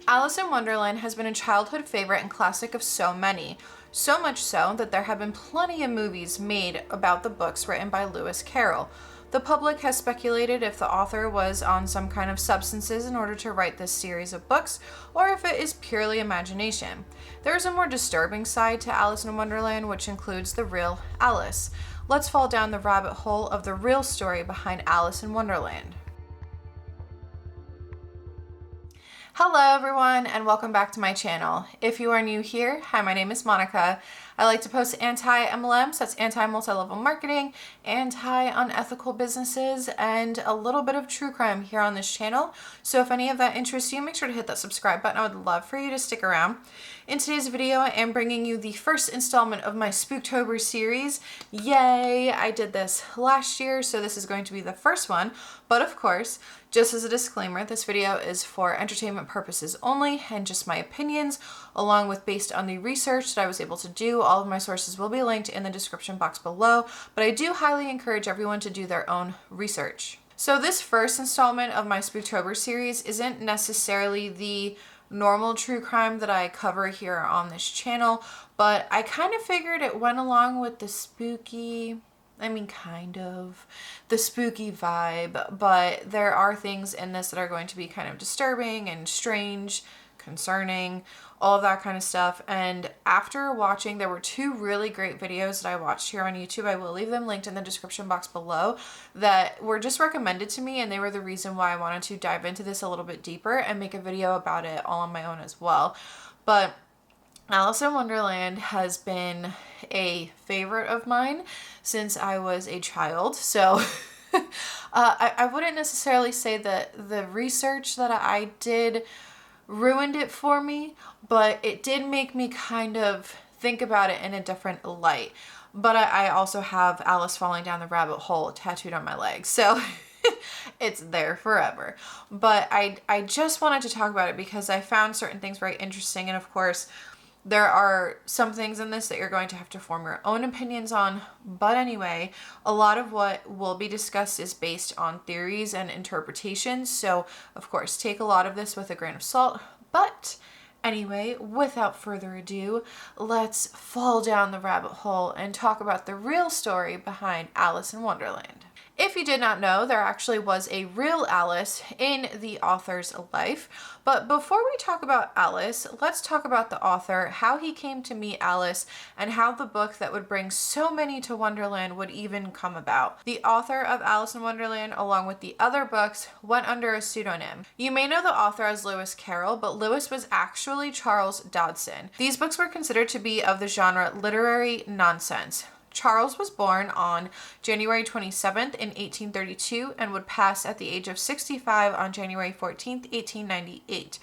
Alice in Wonderland has been a childhood favorite and classic of so many, so much so that there have been plenty of movies made about the books written by Lewis Carroll. The public has speculated if the author was on some kind of substances in order to write this series of books, or if it is purely imagination. There is a more disturbing side to Alice in Wonderland, which includes the real Alice. Let's fall down the rabbit hole of the real story behind Alice in Wonderland. Hello everyone, and welcome back to my channel. If you are new here, hi, my name is Monica. I like to post anti-MLMs, that's anti-multi-level marketing, anti-unethical businesses, and a little bit of true crime here on this channel. So if any of that interests you, make sure to hit that subscribe button. I would love for you to stick around. In today's video, I am bringing you the first installment of my Spooktober series. Yay! I did this last year, so this is going to be the first one. But of course, just as a disclaimer, this video is for entertainment purposes only and just my opinions, along with based on the research that I was able to do. All of my sources will be linked in the description box below, but I do highly encourage everyone to do their own research. So this first installment of my Spooktober series isn't necessarily the normal true crime that I cover here on this channel, but I kind of figured it went along with the spooky, the spooky vibe, but there are things in this that are going to be kind of disturbing and strange, concerning, all of that kind of stuff. And after watching, there were two really great videos that I watched here on YouTube. I will leave them linked in the description box below that were just recommended to me, and they were the reason why I wanted to dive into this a little bit deeper and make a video about it all on my own as well. But Alice in Wonderland has been a favorite of mine since I was a child. So I wouldn't necessarily say that the research that I did ruined it for me, but it did make me kind of think about it in a different light. But I also have Alice falling down the rabbit hole tattooed on my leg, so it's there forever. But I just wanted to talk about it because I found certain things very interesting, and of course there are some things in this that you're going to have to form your own opinions on. But anyway, a lot of what will be discussed is based on theories and interpretations. So of course, take a lot of this with a grain of salt. But anyway, without further ado, let's fall down the rabbit hole and talk about the real story behind Alice in Wonderland. If you did not know, there actually was a real Alice in the author's life. But before we talk about Alice, let's talk about the author, how he came to meet Alice, and how the book that would bring so many to Wonderland would even come about. The author of Alice in Wonderland, along with the other books, went under a pseudonym. You may know the author as Lewis Carroll, but Lewis was actually Charles Dodgson. These books were considered to be of the genre literary nonsense. Charles was born on January 27th in 1832 and would pass at the age of 65 on January 14th, 1898.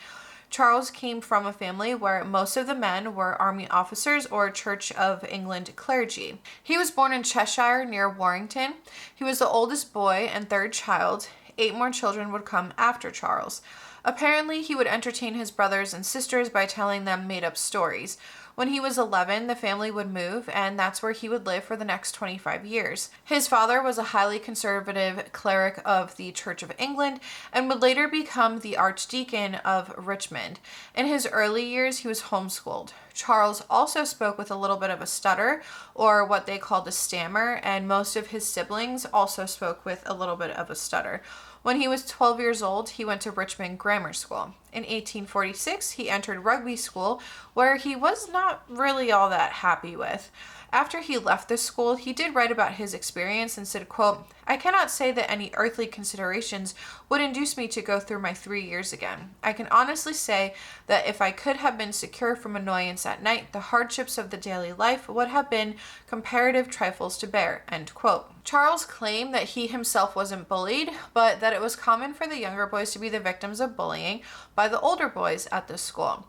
Charles came from a family where most of the men were army officers or Church of England clergy. He was born in Cheshire near Warrington. He was the oldest boy and third child. 8 more children would come after Charles. Apparently, he would entertain his brothers and sisters by telling them made-up stories. When he was 11, the family would move, and that's where he would live for the next 25 years. His father was a highly conservative cleric of the Church of England and would later become the Archdeacon of Richmond. In his early years, he was homeschooled. Charles also spoke with a little bit of a stutter, or what they called a stammer, and most of his siblings also spoke with a little bit of a stutter. When he was 12 years old, he went to Richmond Grammar School. In 1846, he entered rugby school, where he was not really all that happy with. After he left the school, he did write about his experience and said, quote, "I cannot say that any earthly considerations would induce me to go through my 3 years again. I can honestly say that if I could have been secure from annoyance at night, the hardships of the daily life would have been comparative trifles to bear," end quote. Charles claimed that he himself wasn't bullied, but that it was common for the younger boys to be the victims of bullying by the older boys at the school.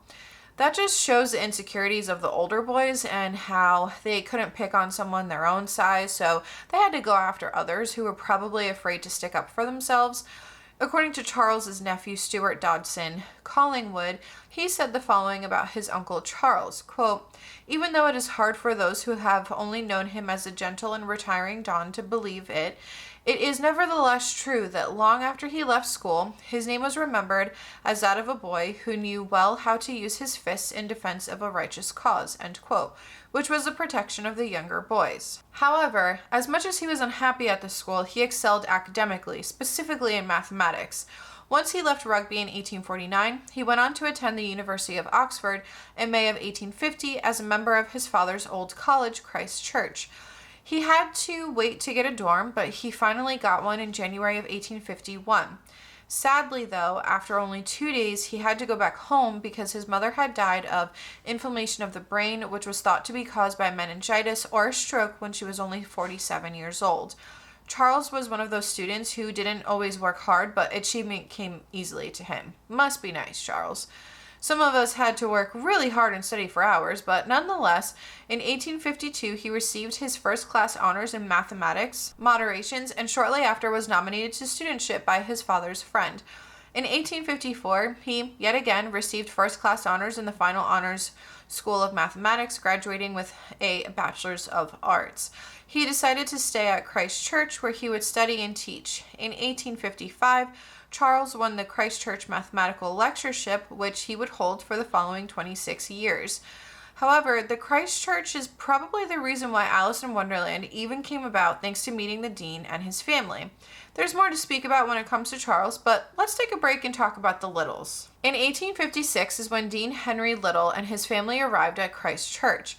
That just shows the insecurities of the older boys and how they couldn't pick on someone their own size, so they had to go after others who were probably afraid to stick up for themselves. According to Charles's nephew, Stuart Dodgson Collingwood, he said the following about his uncle Charles, quote, "Even though it is hard for those who have only known him as a gentle and retiring Don to believe it, It is nevertheless true that long after he left school, his name was remembered as that of a boy who knew well how to use his fists in defense of a righteous cause, end quote, which was the protection of the younger boys. However, as much as he was unhappy at the school, he excelled academically, specifically in mathematics. Once he left rugby in 1849, he went on to attend the University of Oxford in May of 1850 as a member of his father's old college, Christ Church. He had to wait to get a dorm, but he finally got one in January of 1851. Sadly, though, after only 2 days, he had to go back home because his mother had died of inflammation of the brain, which was thought to be caused by meningitis or a stroke when she was only 47 years old. Charles was one of those students who didn't always work hard, but achievement came easily to him. Must be nice, Charles. Some of us had to work really hard and study for hours, but nonetheless, in 1852, he received his first-class honors in mathematics, moderations, and shortly after was nominated to studentship by his father's friend. In 1854, he, yet again, received first-class honors in the final honors School of Mathematics, graduating with a Bachelor's of Arts. He decided to stay at Christ Church, where he would study and teach. In 1855, Charles won the Christ Church Mathematical Lectureship, which he would hold for the following 26 years. However, the Christ Church is probably the reason why Alice in Wonderland even came about, thanks to meeting the dean and his family. There's more to speak about when it comes to Charles, but let's take a break and talk about the Liddells. In 1856 is when Dean Henry Liddell and his family arrived at Christ Church.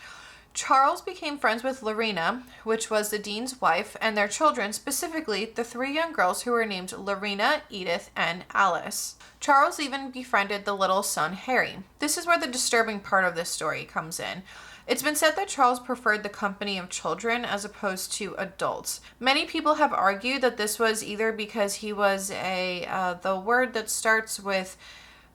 Charles became friends with Lorena, which was the dean's wife, and their children, specifically the 3 young girls who were named Lorena, Edith, and Alice. Charles even befriended the little son, Harry. This is where the disturbing part of this story comes in. It's been said that Charles preferred the company of children as opposed to adults. Many people have argued that this was either because he was the word that starts with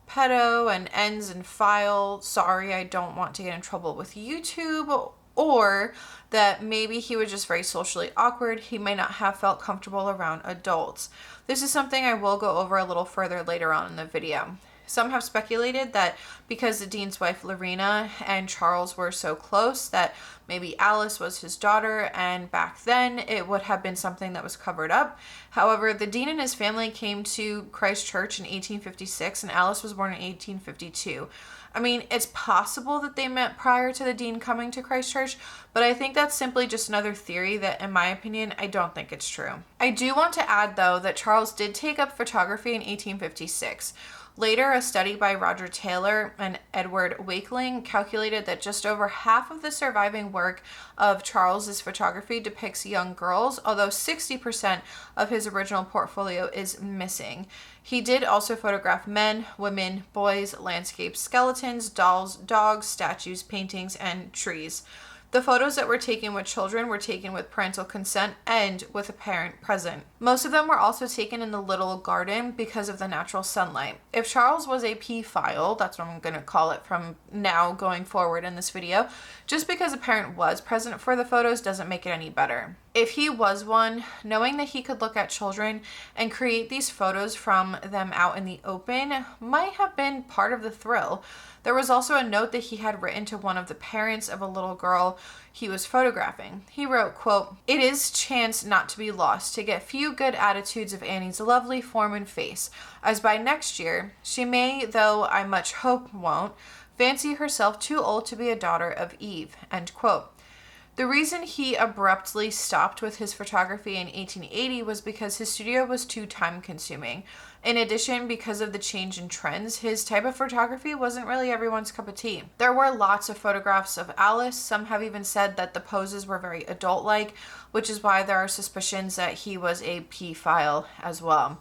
pedo and ends in file. Sorry, I don't want to get in trouble with YouTube. Or that maybe he was just very socially awkward. He may not have felt comfortable around adults. This is something I will go over a little further later on in the video. Some have speculated that because the dean's wife Lorena and Charles were so close that maybe Alice was his daughter, and back then it would have been something that was covered up. However, the dean and his family came to Christ Church in 1856 and Alice was born in 1852. I mean, it's possible that they met prior to the dean coming to Christ Church, but I think that's simply just another theory that, in my opinion, I don't think it's true. I do want to add, though, that Charles did take up photography in 1856. Later, a study by Roger Taylor and Edward Wakeling calculated that just over half of the surviving work of Charles's photography depicts young girls, although 60% of his original portfolio is missing. He did also photograph men, women, boys, landscapes, skeletons, dolls, dogs, statues, paintings, and trees. The photos that were taken with children were taken with parental consent and with a parent present. Most of them were also taken in the little garden because of the natural sunlight. If Charles was a pedophile, that's what I'm going to call it from now going forward in this video, just because a parent was present for the photos doesn't make it any better. If he was one, knowing that he could look at children and create these photos from them out in the open might have been part of the thrill. There was also a note that he had written to one of the parents of a little girl he was photographing. He wrote, quote, "It is chance not to be lost to get few good attitudes of Annie's lovely form and face, as by next year she may, though I much hope won't, fancy herself too old to be a daughter of Eve," end quote. The reason he abruptly stopped with his photography in 1880 was because his studio was too time-consuming. In addition, because of the change in trends, his type of photography wasn't really everyone's cup of tea. There were lots of photographs of Alice. Some have even said that the poses were very adult-like, which is why there are suspicions that he was a pedophile as well.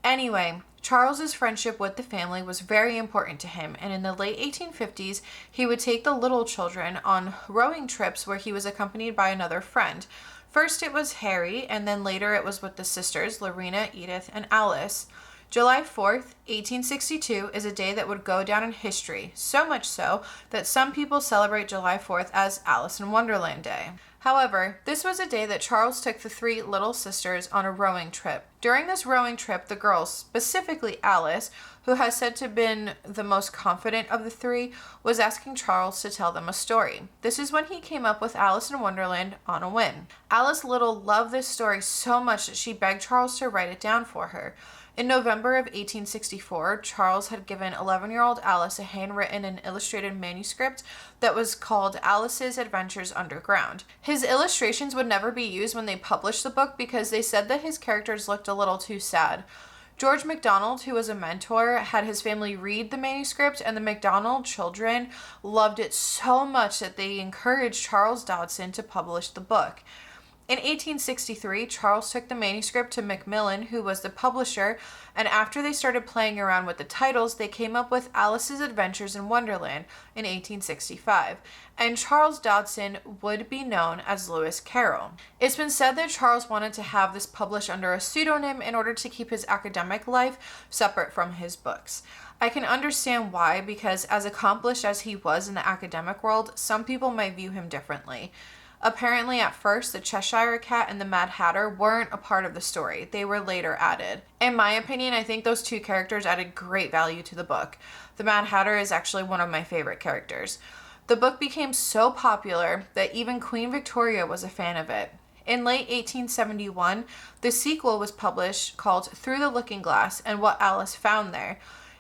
Anyway, Charles's friendship with the family was very important to him, and in the late 1850s, he would take the little children on rowing trips where he was accompanied by another friend. First it was Harry, and then later it was with the sisters, Lorena, Edith, and Alice. July 4th, 1862 is a day that would go down in history, so much so that some people celebrate July 4th as Alice in Wonderland Day. However, this was a day that Charles took the three little sisters on a rowing trip. During this rowing trip, the girls, specifically Alice, who has said to have been the most confident of the three, was asking Charles to tell them a story. This is when he came up with Alice in Wonderland on a whim. Alice Liddell loved this story so much that she begged Charles to write it down for her. In November of 1864, Charles had given 11-year-old Alice a handwritten and illustrated manuscript that was called Alice's Adventures Underground. His illustrations would never be used when they published the book because they said that his characters looked a little too sad. George MacDonald, who was a mentor, had his family read the manuscript, and the MacDonald children loved it so much that they encouraged Charles Dodgson to publish the book. In 1863, Charles took the manuscript to Macmillan, who was the publisher, and after they started playing around with the titles, they came up with Alice's Adventures in Wonderland in 1865, and Charles Dodgson would be known as Lewis Carroll. It's been said that Charles wanted to have this published under a pseudonym in order to keep his academic life separate from his books. I can understand why, because as accomplished as he was in the academic world, some people might view him differently. Apparently, at first, the Cheshire Cat and the Mad Hatter weren't a part of the story. They were later added. In my opinion, I think those two characters added great value to the book. The Mad Hatter is actually one of my favorite characters. The book became so popular that even Queen Victoria was a fan of it. In late 1871, the sequel was published called Through the Looking Glass and What Alice Found There.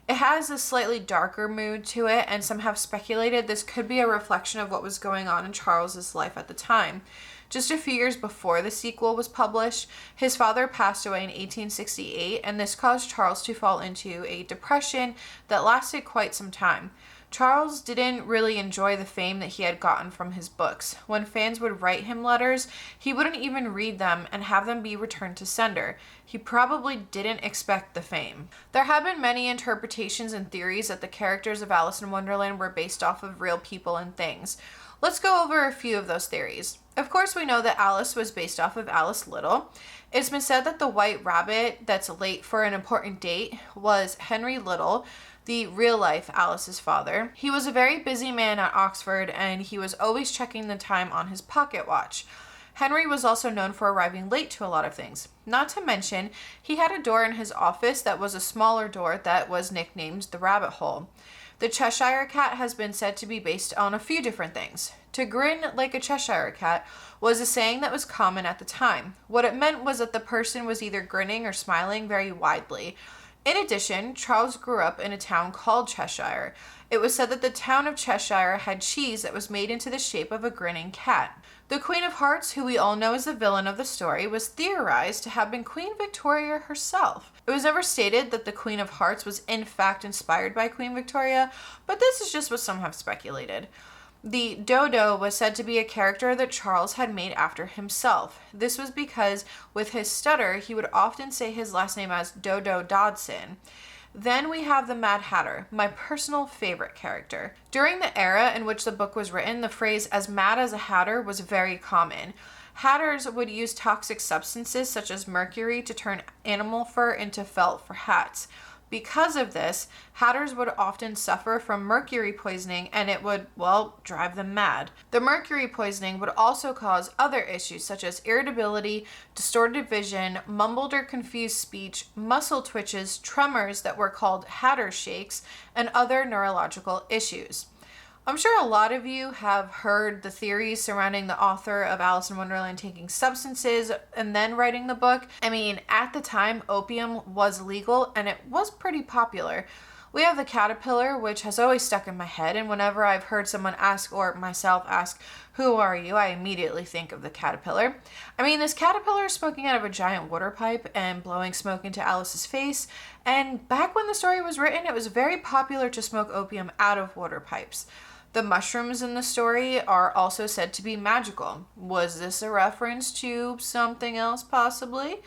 It has a slightly darker mood to it, and some have speculated this could be a reflection of what was going on in Charles's life at the time. Just a few years before the sequel was published, his father passed away in 1868, and this caused Charles to fall into a depression that lasted quite some time. Charles didn't really enjoy the fame that he had gotten from his books. When fans would write him letters, he wouldn't even read them and have them be returned to sender. He probably didn't expect the fame. There have been many interpretations and theories that the characters of Alice in Wonderland were based off of real people and things. Let's go over a few of those theories. Of course, we know that Alice was based off of Alice Liddell. It's been said that the white rabbit that's late for an important date was Henry Liddell, the real-life Alice's father. He was a very busy man at Oxford, and he was always checking the time on his pocket watch. Henry was also known for arriving late to a lot of things. Not to mention, he had a door in his office that was a smaller door that was nicknamed the Rabbit Hole. The Cheshire Cat has been said to be based on a few different things. To grin like a Cheshire Cat was a saying that was common at the time. What it meant was that the person was either grinning or smiling very widely. In addition, Charles grew up in a town called Cheshire. It was said that the town of Cheshire had cheese that was made into the shape of a grinning cat. The Queen of Hearts, who we all know is the villain of the story, was theorized to have been Queen Victoria herself. It was never stated that the Queen of Hearts was in fact inspired by Queen Victoria, but this is just what some have speculated. The Dodo was said to be a character that Charles had made after himself. This was because, with his stutter, he would often say his last name as Dodo Dodgson. Then we have the Mad Hatter, my personal favorite character. During the era in which the book was written, the phrase "as mad as a hatter" was very common. Hatters would use toxic substances such as mercury to turn animal fur into felt for hats. Because of this, hatters would often suffer from mercury poisoning, and it would, drive them mad. The mercury poisoning would also cause other issues such as irritability, distorted vision, mumbled or confused speech, muscle twitches, tremors that were called hatter shakes, and other neurological issues. I'm sure a lot of you have heard the theories surrounding the author of Alice in Wonderland taking substances and then writing the book. I mean, at the time, opium was legal and it was pretty popular. We have the caterpillar, which has always stuck in my head, and whenever I've heard someone ask or myself ask, "Who are you?" I immediately think of the caterpillar. I mean, this caterpillar is smoking out of a giant water pipe and blowing smoke into Alice's face, and back when the story was written, it was very popular to smoke opium out of water pipes. The mushrooms in the story are also said to be magical. Was this a reference to something else, possibly?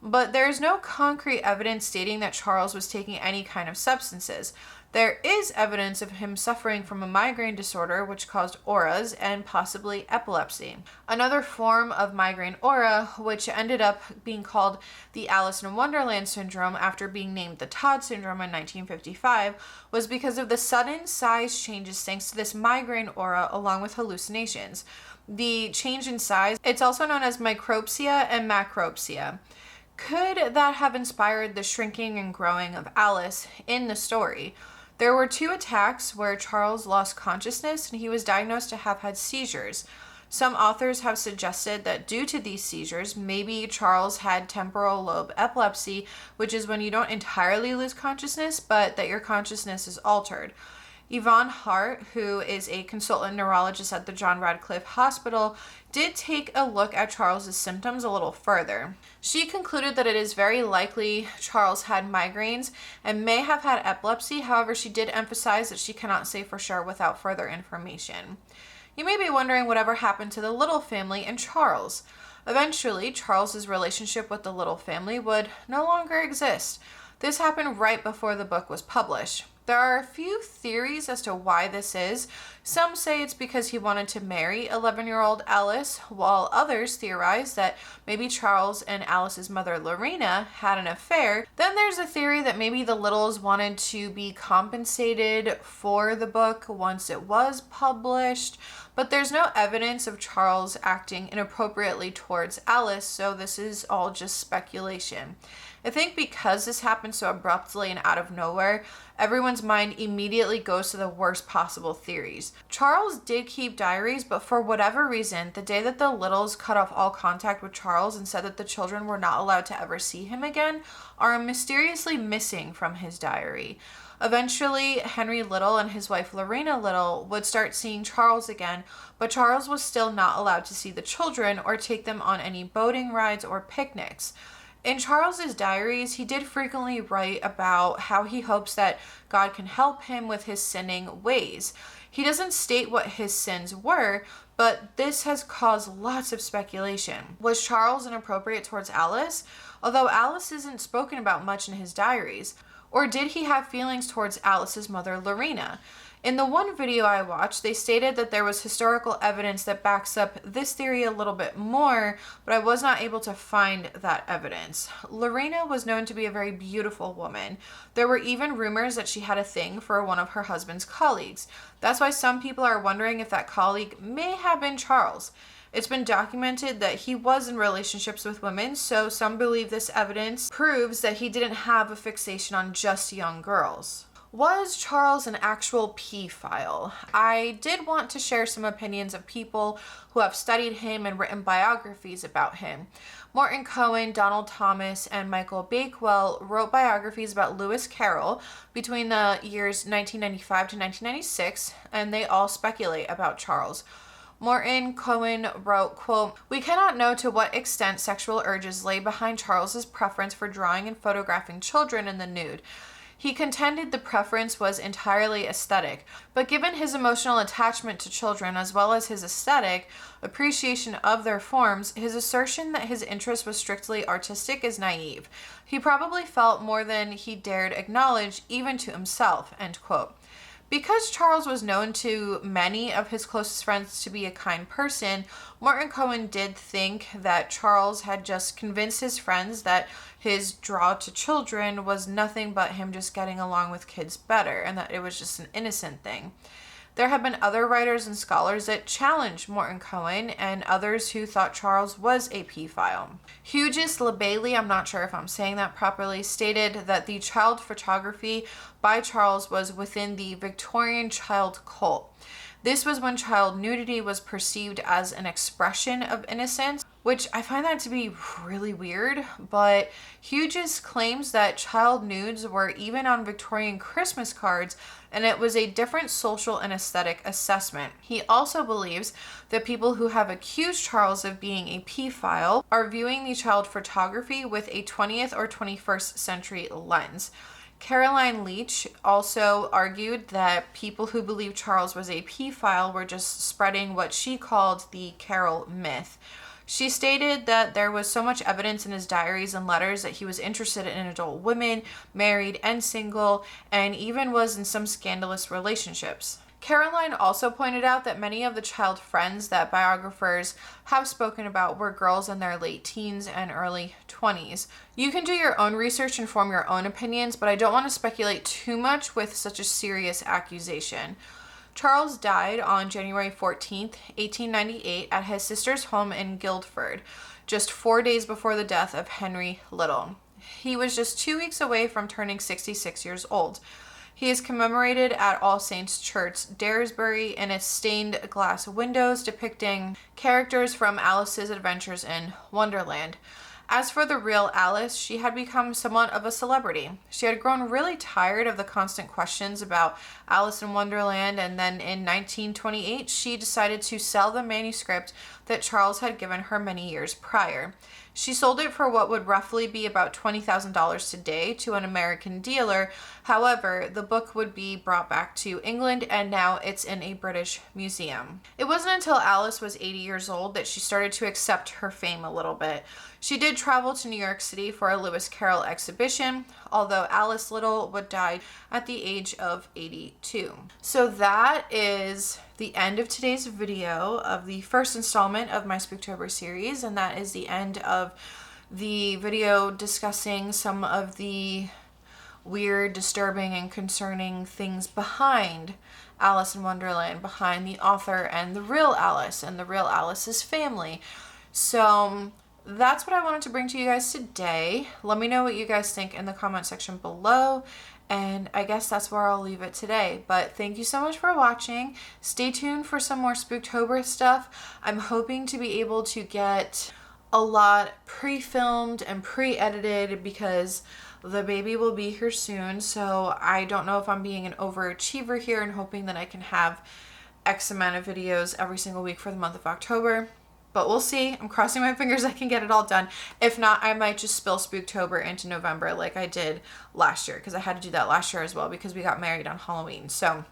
But there is no concrete evidence stating that Charles was taking any kind of substances. There is evidence of him suffering from a migraine disorder which caused auras and possibly epilepsy. Another form of migraine aura, which ended up being called the Alice in Wonderland syndrome after being named the Todd syndrome in 1955, was because of the sudden size changes thanks to this migraine aura along with hallucinations. The change in size, it's also known as micropsia and macropsia. Could that have inspired the shrinking and growing of Alice in the story? There were 2 attacks where Charles lost consciousness and he was diagnosed to have had seizures. Some authors have suggested that due to these seizures, maybe Charles had temporal lobe epilepsy, which is when you don't entirely lose consciousness, but that your consciousness is altered. Yvonne Hart, who is a consultant neurologist at the John Radcliffe Hospital, did take a look at Charles's symptoms a little further. She concluded that it is very likely Charles had migraines and may have had epilepsy. However, she did emphasize that she cannot say for sure without further information. You may be wondering whatever happened to the Liddell family and Charles. Eventually, Charles's relationship with the Liddell family would no longer exist. This happened right before the book was published. There are a few theories as to why this is. Some say it's because he wanted to marry 11-year-old Alice, while others theorize that maybe Charles and Alice's mother Lorena had an affair. Then there's a theory that maybe the Liddells wanted to be compensated for the book once it was published, but there's no evidence of Charles acting inappropriately towards Alice, so this is all just speculation. I think because this happened so abruptly and out of nowhere, everyone's mind immediately goes to the worst possible theories. Charles did keep diaries, but for whatever reason, the day that the Liddells cut off all contact with Charles and said that the children were not allowed to ever see him again, are mysteriously missing from his diary. Eventually, Henry Liddell and his wife Lorena Liddell would start seeing Charles again, but Charles was still not allowed to see the children or take them on any boating rides or picnics. In Charles's diaries, he did frequently write about how he hopes that God can help him with his sinning ways. He doesn't state what his sins were, but this has caused lots of speculation. Was Charles inappropriate towards Alice? Although Alice isn't spoken about much in his diaries. Or did he have feelings towards Alice's mother, Lorena? In the one video I watched, they stated that there was historical evidence that backs up this theory a little bit more, but I was not able to find that evidence. Lorena was known to be a very beautiful woman. There were even rumors that she had a thing for one of her husband's colleagues. That's why some people are wondering if that colleague may have been Charles. It's been documented that he was in relationships with women, so some believe this evidence proves that he didn't have a fixation on just young girls. Was Charles an actual pedophile? I did want to share some opinions of people who have studied him and written biographies about him. Morton Cohen, Donald Thomas, and Michael Bakewell wrote biographies about Lewis Carroll between the years 1995 to 1996, and they all speculate about Charles. Morton Cohen wrote, quote, "We cannot know to what extent sexual urges lay behind Charles's preference for drawing and photographing children in the nude. He contended the preference was entirely aesthetic, but given his emotional attachment to children as well as his aesthetic appreciation of their forms, his assertion that his interest was strictly artistic is naive. He probably felt more than he dared acknowledge even to himself," end quote. Because Charles was known to many of his closest friends to be a kind person, Morton Cohen did think that Charles had just convinced his friends that his draw to children was nothing but him just getting along with kids better, and that it was just an innocent thing. There have been other writers and scholars that challenged Morton Cohen and others who thought Charles was a pedophile. Hughes LeBailey, I'm not sure if I'm saying that properly, stated that the child photography by Charles was within the Victorian child cult. This was when child nudity was perceived as an expression of innocence, which I find that to be really weird, but Hughes claims that child nudes were even on Victorian Christmas cards, and it was a different social and aesthetic assessment. He also believes that people who have accused Charles of being a pedophile are viewing the child photography with a 20th or 21st century lens. Caroline Leach also argued that people who believed Charles was a pedophile were just spreading what she called the Carroll myth. She stated that there was so much evidence in his diaries and letters that he was interested in adult women, married and single, and even was in some scandalous relationships. Caroline also pointed out that many of the child friends that biographers have spoken about were girls in their late teens and early 20s. You can do your own research and form your own opinions, but I don't want to speculate too much with such a serious accusation. Charles died on January 14th, 1898 at his sister's home in Guildford, just 4 days before the death of Henry Liddell. He was just 2 weeks away from turning 66 years old. He is commemorated at All Saints Church, Daresbury, in its stained glass windows depicting characters from Alice's adventures in Wonderland. As for the real Alice, she had become somewhat of a celebrity. She had grown really tired of the constant questions about Alice in Wonderland, and then in 1928, she decided to sell the manuscript that Charles had given her many years prior. She sold it for what would roughly be about $20,000 today to an American dealer. However, the book would be brought back to England, and now it's in a British museum. It wasn't until Alice was 80 years old that she started to accept her fame a little bit. She did travel to New York City for a Lewis Carroll exhibition, although Alice Liddell would die at the age of 82. So that is the end of today's video of the first installment of my Spooktober series, and that is the end of the video discussing some of the weird, disturbing, and concerning things behind Alice in Wonderland, behind the author and the real Alice and the real Alice's family. So that's what I wanted to bring to you guys today. Let me know what you guys think in the comment section below, and I guess that's where I'll leave it today. But thank you so much for watching. Stay tuned for some more Spooktober stuff. I'm hoping to be able to get a lot pre-filmed and pre-edited because the baby will be here soon, so I don't know if I'm being an overachiever here and hoping that I can have X amount of videos every single week for the month of October. But we'll see. I'm crossing my fingers I can get it all done. If not, I might just spill Spooktober into November like I did last year, because I had to do that last year as well because we got married on Halloween. So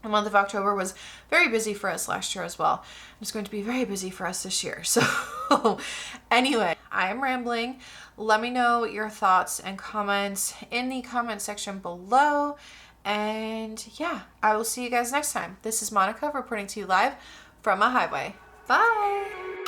the month of October was very busy for us last year as well. It's going to be very busy for us this year. So anyway, I am rambling. Let me know your thoughts and comments in the comment section below. And yeah, I will see you guys next time. This is Monica reporting to you live from a highway. Bye!